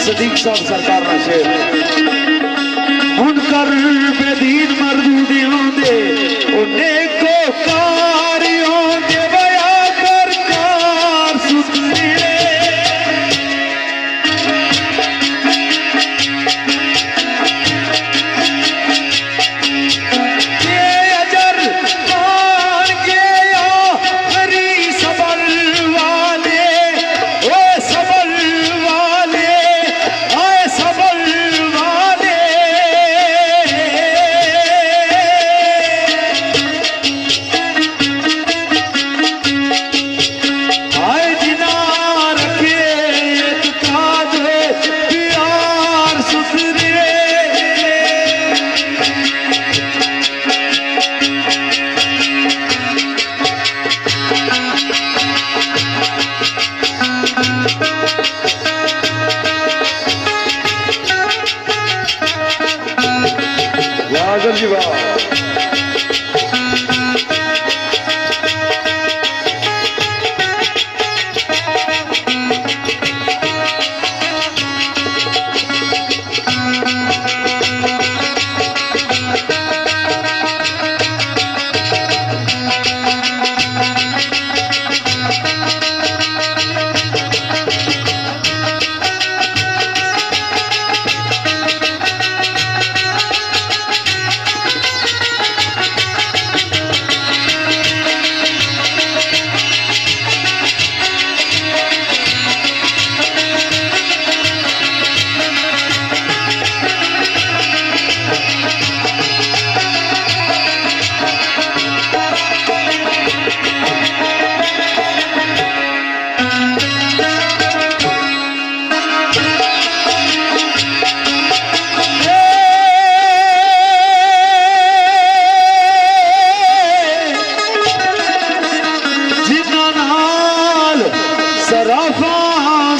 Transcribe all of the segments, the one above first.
सदीक साहब सरकार ना शेर मुनकर बेदीन मरदूदियों दे उन्हें को कारियों दे बया कर कार सुतरी जी वाह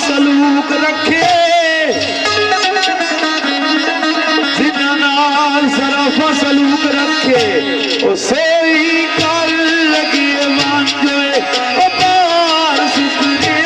सलूक रखे सरफा सलूक रखे सोई कर लगी मांझे बार सुतरे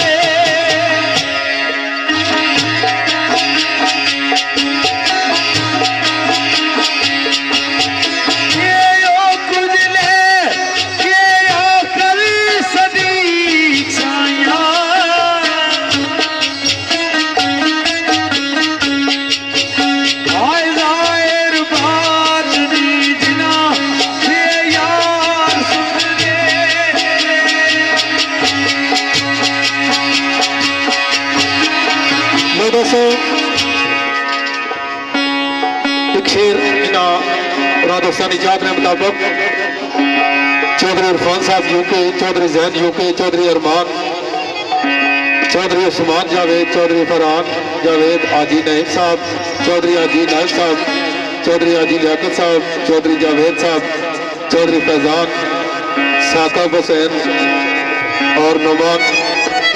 राजस्थानी जात के मुताबिक चौधरी इरफान साहब यूके, चौधरी जैन यूके, चौधरी अरमान, चौधरी उस्मान जावेद, चौधरी फरहान जावेद, आजी नईम साहब, चौधरी आजी नाइब साहब, चौधरी आजी लियाकत साहब, चौधरी जावेद साहब, चौधरी फैजान, साकब हुसैन और नुमान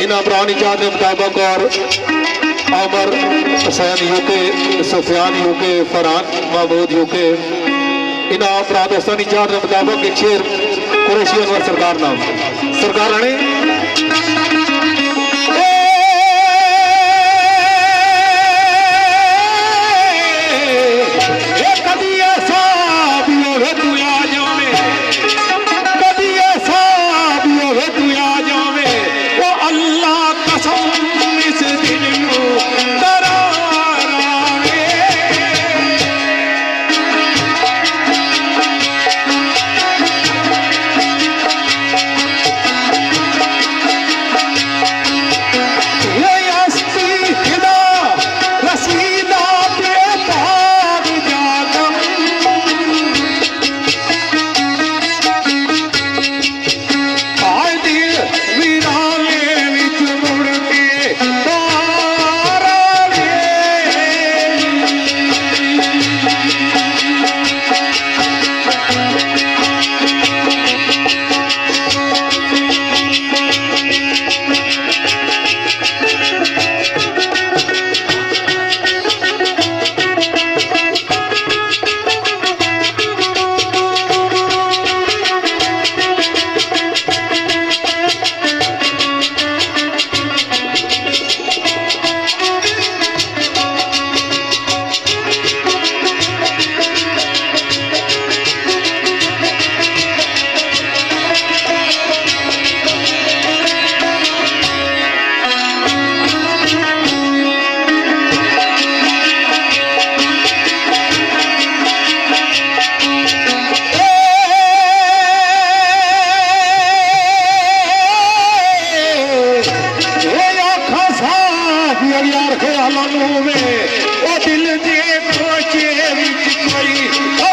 इन अमरानी जात के मुताबिक और Amer Hussain UK, Sufiyan UK, Farhan Mahmood UK इन राजस्थानी जात के मुताबिक एक शेर कुरैशी अनवर सरकार नाम सरकार राणे काफी अगियार ख्यालों में ओ दिल दे खोचे विच कोई